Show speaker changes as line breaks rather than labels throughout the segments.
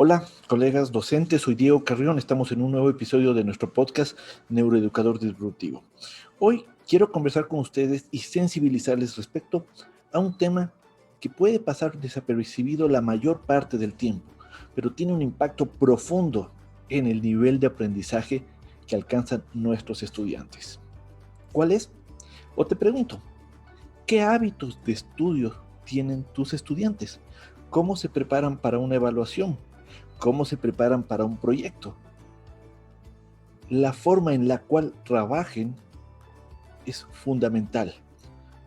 Hola, colegas docentes, soy Diego Carrión, estamos en un nuevo episodio de nuestro podcast Neuroeducador Disruptivo. Hoy quiero conversar con ustedes y sensibilizarles respecto a un tema que puede pasar desapercibido la mayor parte del tiempo, pero tiene un impacto profundo en el nivel de aprendizaje que alcanzan nuestros estudiantes. ¿Cuál es? O te pregunto, ¿qué hábitos de estudio tienen tus estudiantes? ¿Cómo se preparan para una evaluación? ¿Cómo se preparan para un proyecto? La forma en la cual trabajen es fundamental,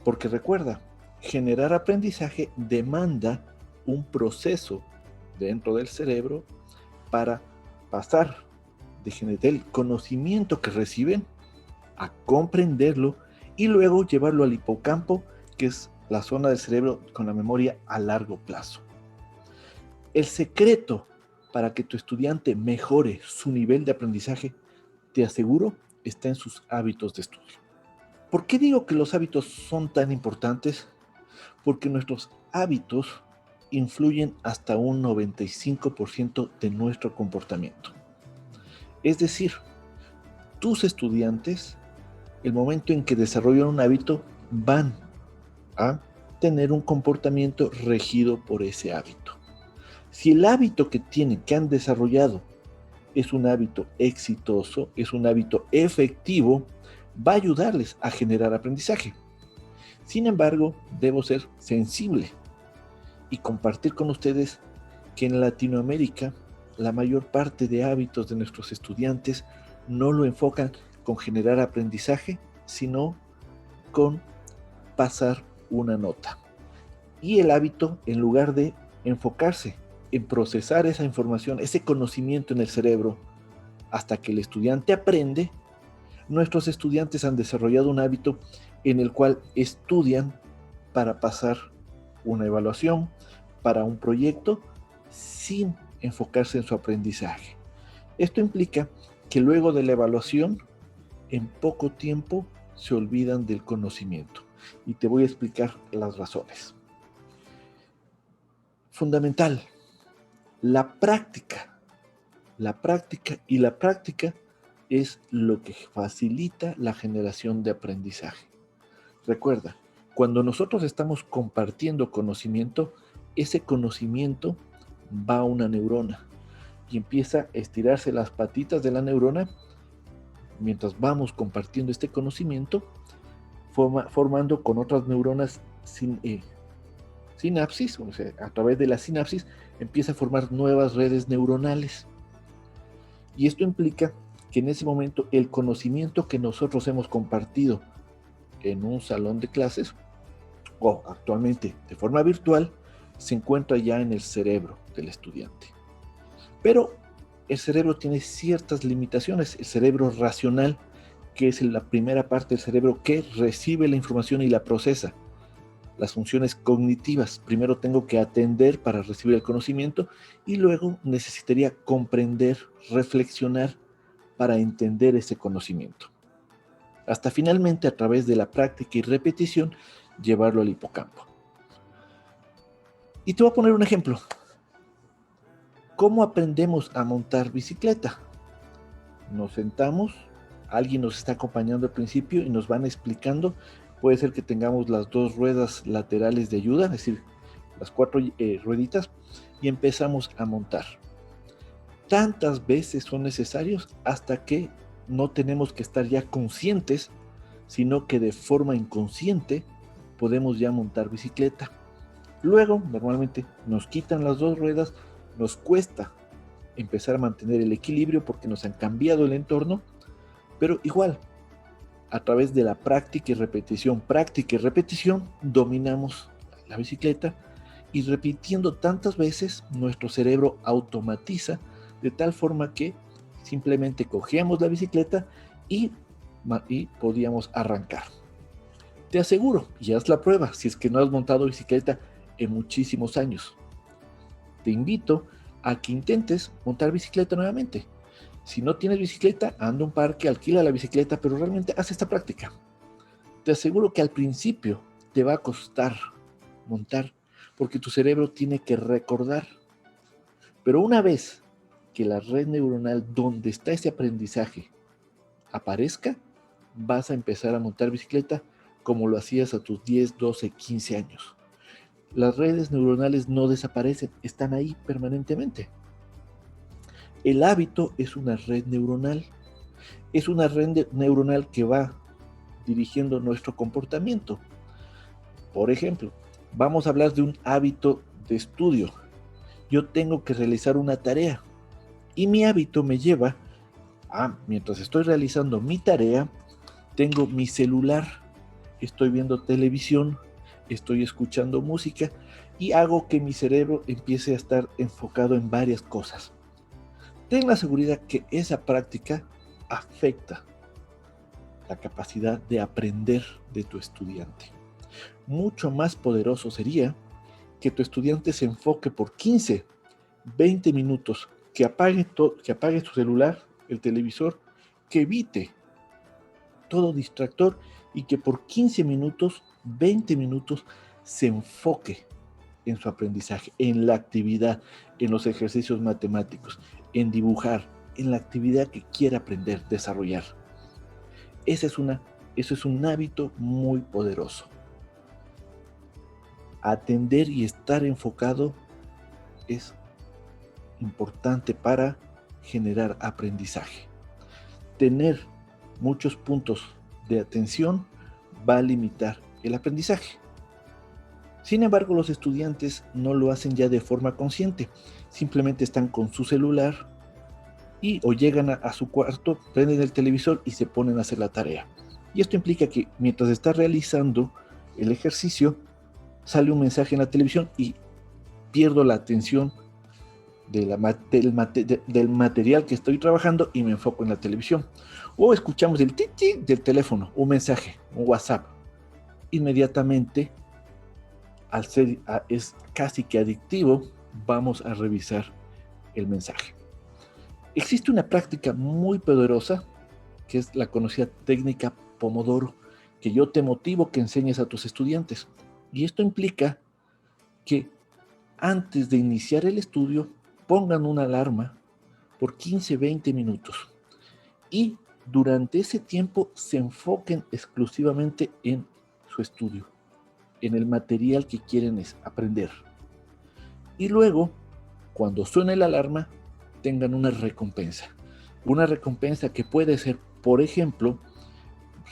porque recuerda, generar aprendizaje demanda un proceso dentro del cerebro para pasar del conocimiento que reciben a comprenderlo y luego llevarlo al hipocampo, que es la zona del cerebro con la memoria a largo plazo. El secreto para que tu estudiante mejore su nivel de aprendizaje, te aseguro, está en sus hábitos de estudio. ¿Por qué digo que los hábitos son tan importantes? Porque nuestros hábitos influyen hasta un 95% de nuestro comportamiento. Es decir, tus estudiantes, el momento en que desarrollan un hábito, van a tener un comportamiento regido por ese hábito. Si el hábito que han desarrollado es un hábito exitoso, es un hábito efectivo, va a ayudarles a generar aprendizaje. Sin embargo, debo ser sensible y compartir con ustedes que en Latinoamérica la mayor parte de hábitos de nuestros estudiantes no lo enfocan con generar aprendizaje, sino con pasar una nota. Y el hábito, en lugar de enfocarse en procesar esa información, ese conocimiento en el cerebro, hasta que el estudiante aprende, nuestros estudiantes han desarrollado un hábito en el cual estudian para pasar una evaluación, para un proyecto, sin enfocarse en su aprendizaje. Esto implica que luego de la evaluación, en poco tiempo se olvidan del conocimiento. Y te voy a explicar las razones. Fundamental, la práctica. La práctica es lo que facilita la generación de aprendizaje. Recuerda, cuando nosotros estamos compartiendo conocimiento, ese conocimiento va a una neurona y empieza a estirarse las patitas de la neurona mientras vamos compartiendo este conocimiento, formando con otras neuronas sinapsis, o sea, a través de la sinapsis empieza a formar nuevas redes neuronales. Y esto implica que en ese momento el conocimiento que nosotros hemos compartido en un salón de clases o actualmente de forma virtual se encuentra ya en el cerebro del estudiante. Pero el cerebro tiene ciertas limitaciones. El cerebro racional, que es la primera parte del cerebro que recibe la información y la procesa. Las funciones cognitivas. Primero tengo que atender para recibir el conocimiento y luego necesitaría comprender, reflexionar para entender ese conocimiento. Hasta finalmente, a través de la práctica y repetición, llevarlo al hipocampo. Y te voy a poner un ejemplo. ¿Cómo aprendemos a montar bicicleta? Nos sentamos, alguien nos está acompañando al principio y nos van explicando. Puede ser que tengamos las dos ruedas laterales de ayuda, es decir, las cuatro rueditas, y empezamos a montar. Tantas veces son necesarios hasta que no tenemos que estar ya conscientes, sino que de forma inconsciente podemos ya montar bicicleta. Luego, normalmente, nos quitan las dos ruedas, nos cuesta empezar a mantener el equilibrio porque nos han cambiado el entorno, pero igual, a través de la práctica y repetición, dominamos la bicicleta y repitiendo tantas veces, nuestro cerebro automatiza de tal forma que simplemente cogíamos la bicicleta y podíamos arrancar. Te aseguro, y haz la prueba, si es que no has montado bicicleta en muchísimos años. Te invito a que intentes montar bicicleta nuevamente. Si no tienes bicicleta, anda a un parque, alquila la bicicleta, pero realmente haz esta práctica. Te aseguro que al principio te va a costar montar, porque tu cerebro tiene que recordar. Pero una vez que la red neuronal donde está ese aprendizaje aparezca, vas a empezar a montar bicicleta como lo hacías a tus 10, 12, 15 años. Las redes neuronales no desaparecen, están ahí permanentemente. El hábito es una red neuronal. Es una red neuronal que va dirigiendo nuestro comportamiento. Por ejemplo, vamos a hablar de un hábito de estudio. Yo tengo que realizar una tarea y mi hábito me lleva a, mientras estoy realizando mi tarea, tengo mi celular, estoy viendo televisión, estoy escuchando música y hago que mi cerebro empiece a estar enfocado en varias cosas. Ten la seguridad que esa práctica afecta la capacidad de aprender de tu estudiante. Mucho más poderoso sería que tu estudiante se enfoque por 15, 20 minutos, que apague su celular, el televisor, que evite todo distractor y que por 15 minutos, 20 minutos se enfoque en su aprendizaje, en la actividad, en los ejercicios matemáticos, en dibujar, en la actividad que quiera aprender, desarrollar. Eso es un hábito muy poderoso. Atender y estar enfocado es importante para generar aprendizaje. Tener muchos puntos de atención va a limitar el aprendizaje. Sin embargo, los estudiantes no lo hacen ya de forma consciente. Simplemente están con su celular o llegan a su cuarto, prenden el televisor y se ponen a hacer la tarea. Y esto implica que mientras está realizando el ejercicio, sale un mensaje en la televisión y pierdo la atención del material que estoy trabajando y me enfoco en la televisión. O escuchamos el tic-tic del teléfono, un mensaje, un WhatsApp. Inmediatamente, es casi que adictivo, vamos a revisar el mensaje. Existe una práctica muy poderosa, que es la conocida técnica Pomodoro, que yo te motivo que enseñes a tus estudiantes. Y esto implica que antes de iniciar el estudio, pongan una alarma por 15, 20 minutos. Y durante ese tiempo se enfoquen exclusivamente en su estudio, en el material que quieren aprender. Y luego, cuando suene la alarma, tengan una recompensa. Una recompensa que puede ser, por ejemplo,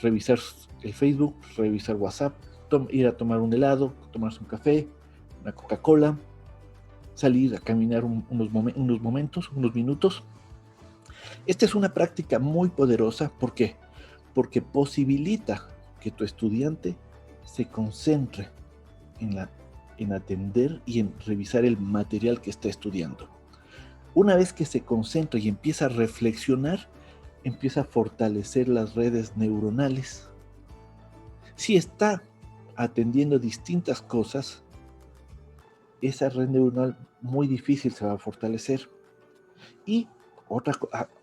revisar el Facebook, revisar WhatsApp, ir a tomar un helado, tomarse un café, una Coca-Cola, salir a caminar unos minutos. Esta es una práctica muy poderosa. ¿Por qué? Porque posibilita que tu estudiante se concentre en atender y en revisar el material que está estudiando. Una vez que se concentra y empieza a reflexionar, empieza a fortalecer las redes neuronales. Si está atendiendo distintas cosas, esa red neuronal muy difícil se va a fortalecer. Y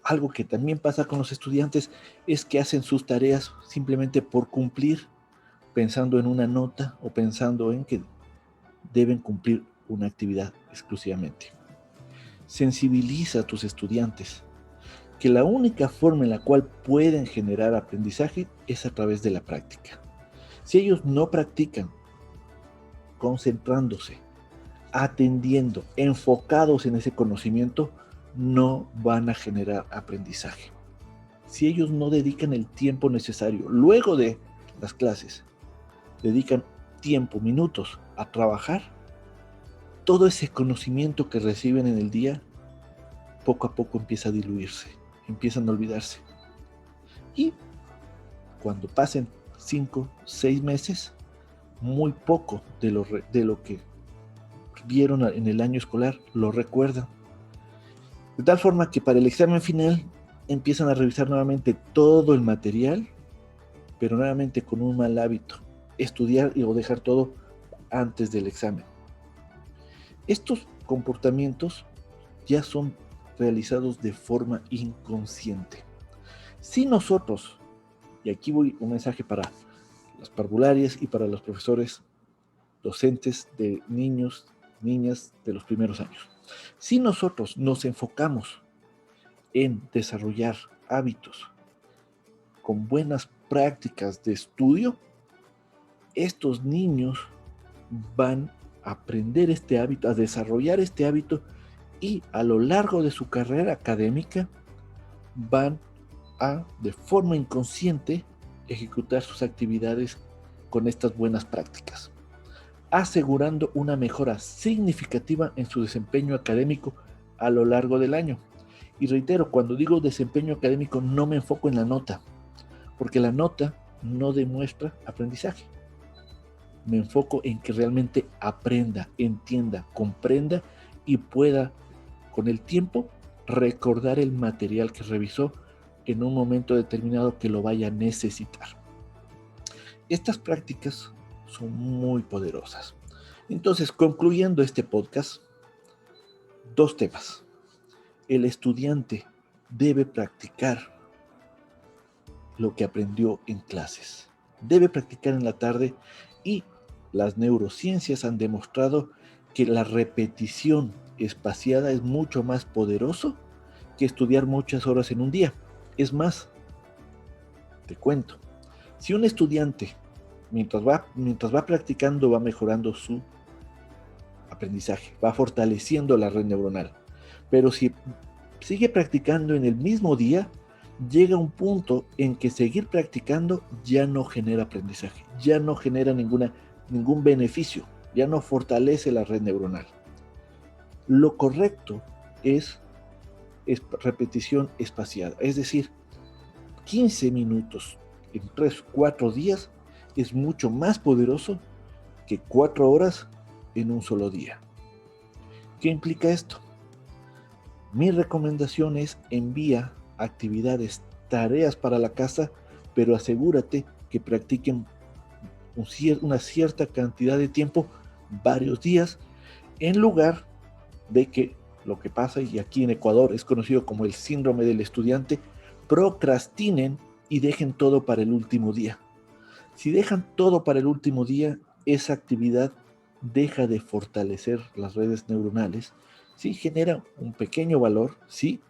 algo que también pasa con los estudiantes es que hacen sus tareas simplemente por cumplir, pensando en una nota o pensando en que deben cumplir una actividad exclusivamente. Sensibiliza a tus estudiantes que la única forma en la cual pueden generar aprendizaje es a través de la práctica. Si ellos no practican, concentrándose, atendiendo, enfocados en ese conocimiento, no van a generar aprendizaje. Si ellos no dedican el tiempo necesario, luego de las clases, dedican tiempo, minutos a trabajar, todo ese conocimiento que reciben en el día, poco a poco empieza a diluirse, empiezan a olvidarse. Y cuando pasen 5, 6 meses, muy poco de lo que vieron en el año escolar lo recuerdan. De tal forma que para el examen final empiezan a revisar nuevamente todo el material, pero nuevamente con un mal hábito, estudiar o dejar todo antes del examen. Estos comportamientos ya son realizados de forma inconsciente. Si nosotros, y aquí voy un mensaje para las parvularias y para los profesores docentes de niños, niñas de los primeros años. Si nosotros nos enfocamos en desarrollar hábitos con buenas prácticas de estudio, estos niños van a aprender este hábito, a desarrollar este hábito, y a lo largo de su carrera académica van a, de forma inconsciente, ejecutar sus actividades con estas buenas prácticas, asegurando una mejora significativa en su desempeño académico a lo largo del año. Y reitero, cuando digo desempeño académico no me enfoco en la nota, porque la nota no demuestra aprendizaje. Me enfoco en que realmente aprenda, entienda, comprenda y pueda, con el tiempo, recordar el material que revisó en un momento determinado que lo vaya a necesitar. Estas prácticas son muy poderosas. Entonces, concluyendo este podcast, 2 temas. El estudiante debe practicar lo que aprendió en clases. Debe practicar en la tarde, y las neurociencias han demostrado que la repetición espaciada es mucho más poderoso que estudiar muchas horas en un día. Es más, te cuento, si un estudiante mientras va practicando va mejorando su aprendizaje, va fortaleciendo la red neuronal, pero si sigue practicando en el mismo día, llega un punto en que seguir practicando ya no genera aprendizaje, ya no genera ningún beneficio, ya no fortalece la red neuronal. Lo correcto es repetición espaciada, es decir, 15 minutos en 3-4 días es mucho más poderoso que 4 horas en un solo día. ¿Qué implica esto? Mi recomendación es: envía actividades, tareas para la casa, pero asegúrate que practiquen una cierta cantidad de tiempo, varios días, en lugar de que lo que pasa, y aquí en Ecuador es conocido como el síndrome del estudiante, procrastinen y dejen todo para el último día. Si dejan todo para el último día, esa actividad deja de fortalecer las redes neuronales. Sí, genera un pequeño valor, sí,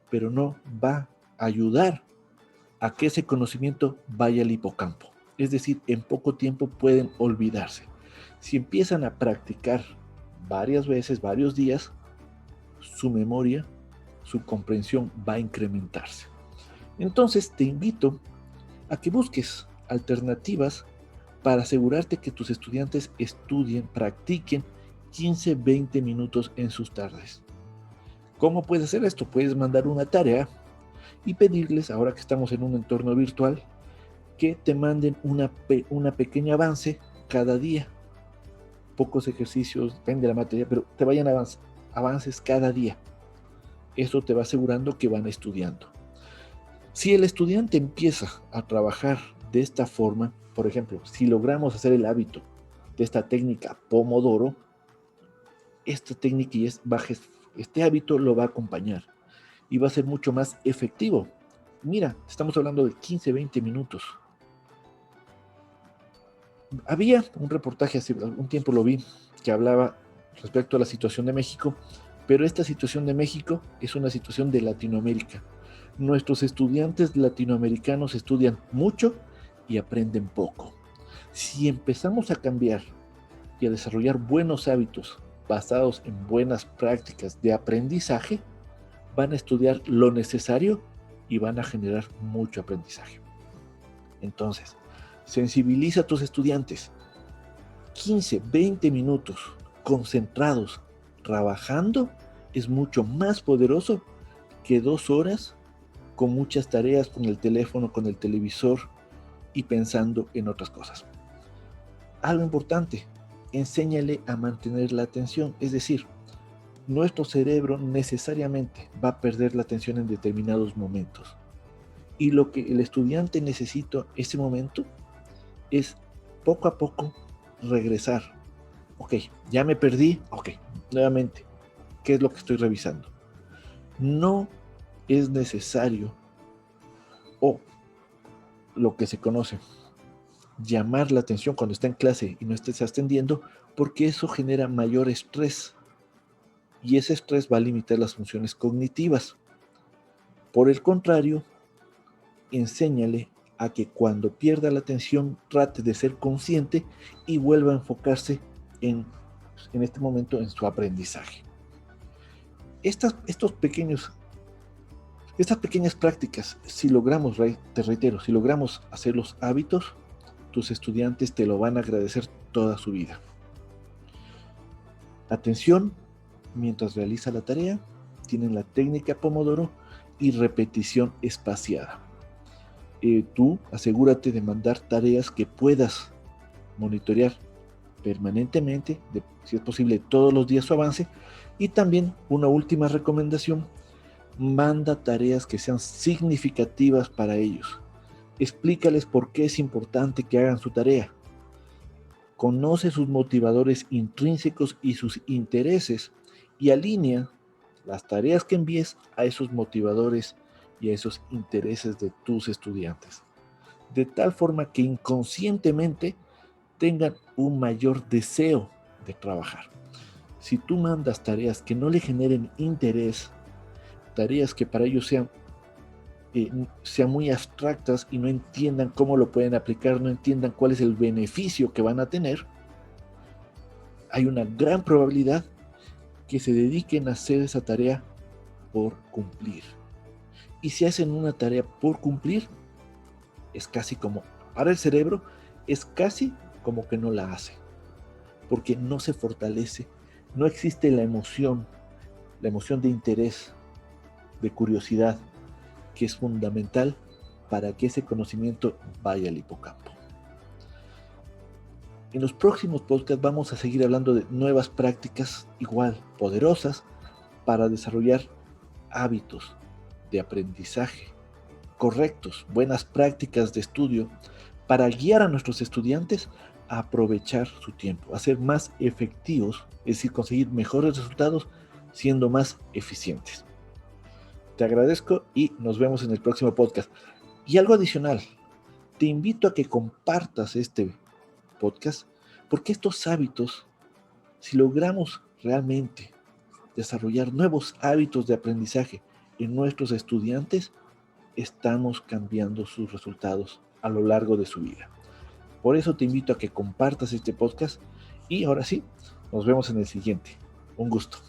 pero no va a ayudar a que ese conocimiento vaya al hipocampo. Es decir, en poco tiempo pueden olvidarse. Si empiezan a practicar varias veces, varios días, su memoria, su comprensión va a incrementarse. Entonces te invito a que busques alternativas para asegurarte que tus estudiantes estudien, practiquen 15-20 minutos en sus tardes. ¿Cómo puedes hacer esto? Puedes mandar una tarea y pedirles, ahora que estamos en un entorno virtual, que te manden una pequeña avance cada día. Pocos ejercicios, depende de la materia, pero te vayan avances cada día. Eso te va asegurando que van estudiando. Si el estudiante empieza a trabajar de esta forma, por ejemplo, si logramos hacer el hábito de esta técnica Pomodoro, esta técnica y este hábito lo va a acompañar y va a ser mucho más efectivo. Mira, estamos hablando de 15-20 minutos. Había un reportaje hace algún tiempo, lo vi, que hablaba respecto a la situación de México, pero esta situación de México es una situación de Latinoamérica. Nuestros estudiantes latinoamericanos estudian mucho y aprenden poco. Si empezamos a cambiar y a desarrollar buenos hábitos basados en buenas prácticas de aprendizaje, van a estudiar lo necesario y van a generar mucho aprendizaje. Entonces, sensibiliza a tus estudiantes. 15-20 minutos concentrados trabajando es mucho más poderoso que 2 horas con muchas tareas, con el teléfono, con el televisor y pensando en otras cosas. Algo importante, enséñale a mantener la atención, es decir, nuestro cerebro necesariamente va a perder la atención en determinados momentos. Y lo que el estudiante necesita ese momento es poco a poco regresar. Ok, ya me perdí, ok, nuevamente, ¿qué es lo que estoy revisando? No es necesario, o lo que se conoce, llamar la atención cuando está en clase y no estés atendiendo, porque eso genera mayor estrés. y ese estrés va a limitar las funciones cognitivas. Por el contrario, enséñale a que cuando pierda la atención trate de ser consciente y vuelva a enfocarse en este momento en su aprendizaje. Estas pequeñas prácticas, si logramos, te reitero, si logramos hacerlos hábitos, tus estudiantes te lo van a agradecer toda su vida. Atención mientras realiza la tarea, tienen la técnica Pomodoro y repetición espaciada. Tú asegúrate de mandar tareas que puedas monitorear permanentemente, si es posible todos los días su avance. Y también una última recomendación: manda tareas que sean significativas para ellos. Explícales por qué es importante que hagan su tarea. Conoce sus motivadores intrínsecos y sus intereses y alinea las tareas que envíes a esos motivadores y a esos intereses de tus estudiantes, de tal forma que inconscientemente tengan un mayor deseo de trabajar. Si tú mandas tareas que no le generen interés, tareas que para ellos sean muy abstractas y no entiendan cómo lo pueden aplicar, no entiendan cuál es el beneficio que van a tener, hay una gran probabilidad que se dediquen a hacer esa tarea por cumplir. Y si hacen una tarea por cumplir, es casi como, para el cerebro, es casi como que no la hace, porque no se fortalece, no existe la emoción de interés, de curiosidad, que es fundamental para que ese conocimiento vaya al hipocampo. En los próximos podcasts vamos a seguir hablando de nuevas prácticas igual poderosas para desarrollar hábitos de aprendizaje correctos, buenas prácticas de estudio para guiar a nuestros estudiantes a aprovechar su tiempo, a ser más efectivos, es decir, conseguir mejores resultados siendo más eficientes. Te agradezco y nos vemos en el próximo podcast. Y algo adicional, te invito a que compartas este podcast, porque estos hábitos, si logramos realmente desarrollar nuevos hábitos de aprendizaje en nuestros estudiantes, estamos cambiando sus resultados a lo largo de su vida. Por eso te invito a que compartas este podcast y ahora sí, nos vemos en el siguiente. Un gusto.